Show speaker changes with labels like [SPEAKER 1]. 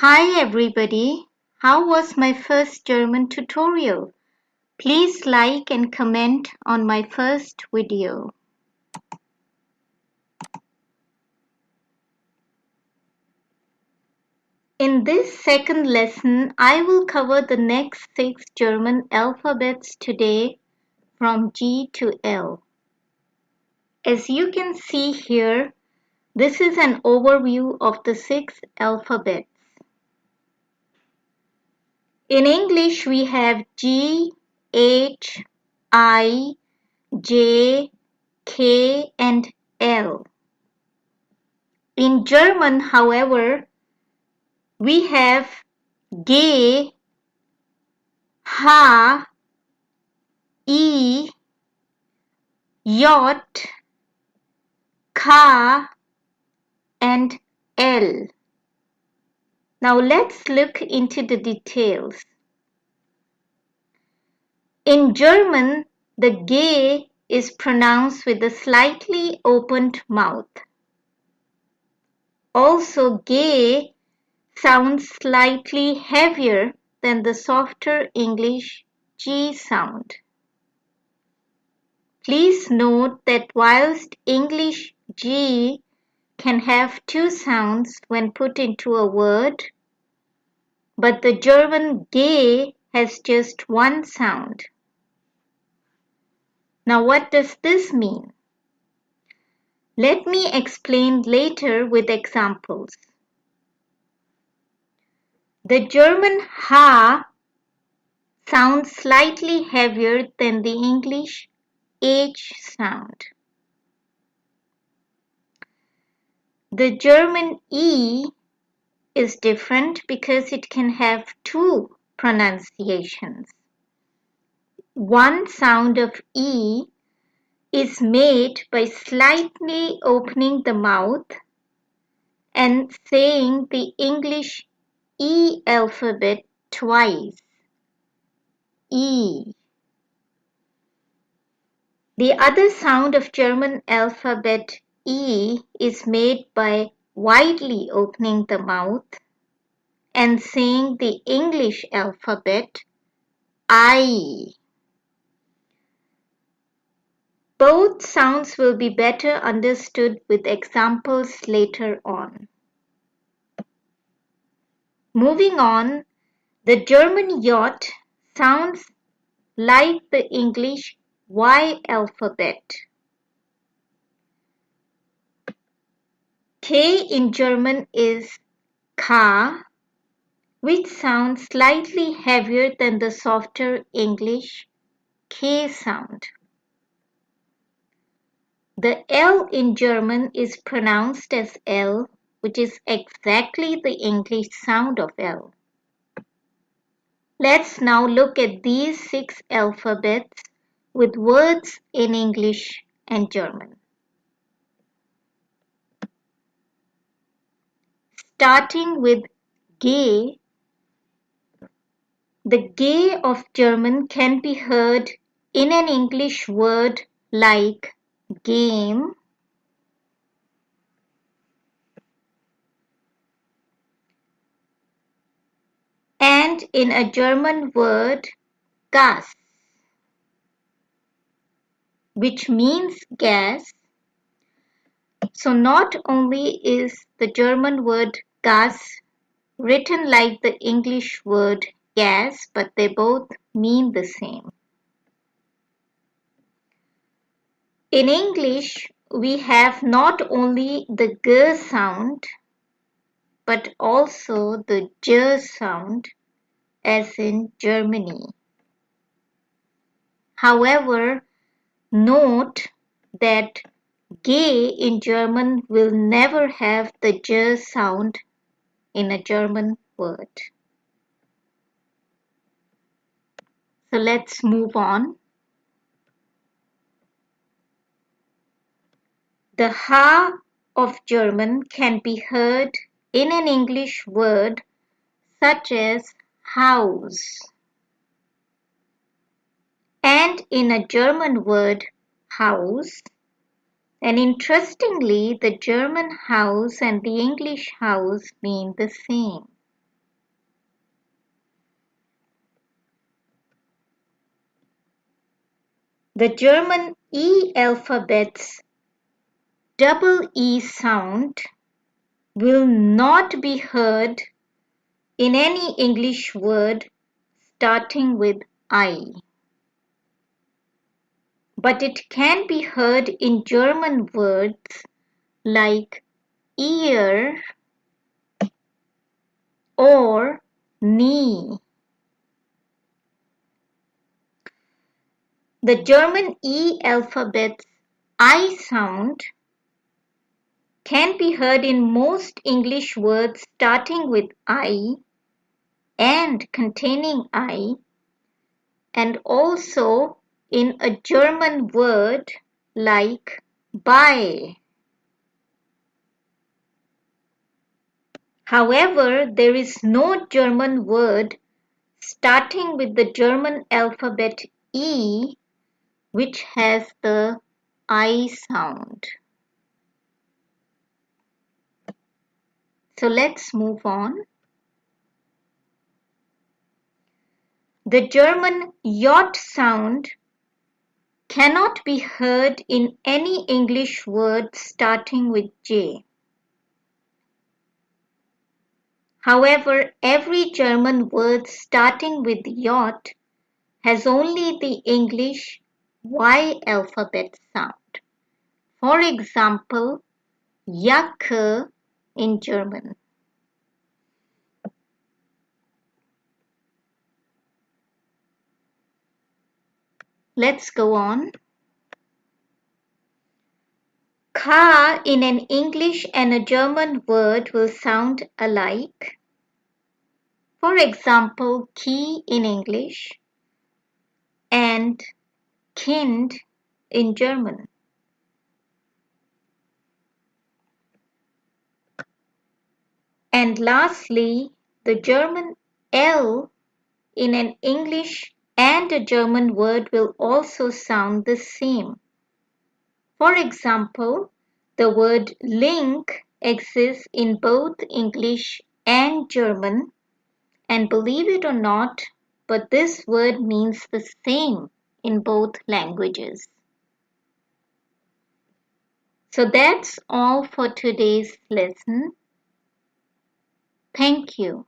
[SPEAKER 1] Hi everybody, how was my first German tutorial? Please like and comment on my first video. In this second lesson, I will cover the next 6 German alphabets today from G to L. As you can see here, this is an overview of the 6 alphabets. In English, we have G, H, I, J, K and L. In German, however, we have G, H, I, J, K and L. Now let's look into the details. In German, the G is pronounced with a slightly opened mouth. Also, G sounds slightly heavier than the softer English G sound. Please note that whilst English G can have 2 sounds when put into a word, but the German G has just 1 sound. Now what does this mean? Let me explain later with examples. The German H sounds slightly heavier than the English H sound. The German E is different because it can have 2 pronunciations. One sound of E is made by slightly opening the mouth and saying the English E alphabet twice. E. The other sound of German alphabet E is made by widely opening the mouth and saying the English alphabet I. Both sounds will be better understood with examples later on. Moving on, the German J sounds like the English Y alphabet. K in German is K, which sounds slightly heavier than the softer English K sound. The L in German is pronounced as L, which is exactly the English sound of L. Let's now look at these 6 alphabets with words in English and German. Starting with G, the G of German can be heard in an English word like game, and in a German word Gas, which means gas. So not only is the German word Gas written like the English word gas, but they both mean the same. In English, we have not only the G sound, but also the J sound, as in Germany. However, note that G in German will never have the J sound in a German word. So let's move on. The H of German can be heard in an English word such as house, and in a German word house. And interestingly, the German house and the English house mean the same. The German E alphabet's double E sound will not be heard in any English word starting with I, but it can be heard in German words like ear or knee. The German E alphabet's I sound can be heard in most English words starting with I and containing I, and also in a German word like bei. However, there is no German word starting with the German alphabet E which has the I sound. So let's move on. The German J sound cannot be heard in any English word starting with J. However, every German word starting with J has only the English Y alphabet sound. For example, Jacke in German. Let's go on. Ka in an English and a German word will sound alike. For example, key in English and Kind in German. And lastly, the German L in an English and a German word will also sound the same. For example, the word link exists in both English and German, and believe it or not, but this word means the same in both languages. So that's all for today's lesson. Thank you.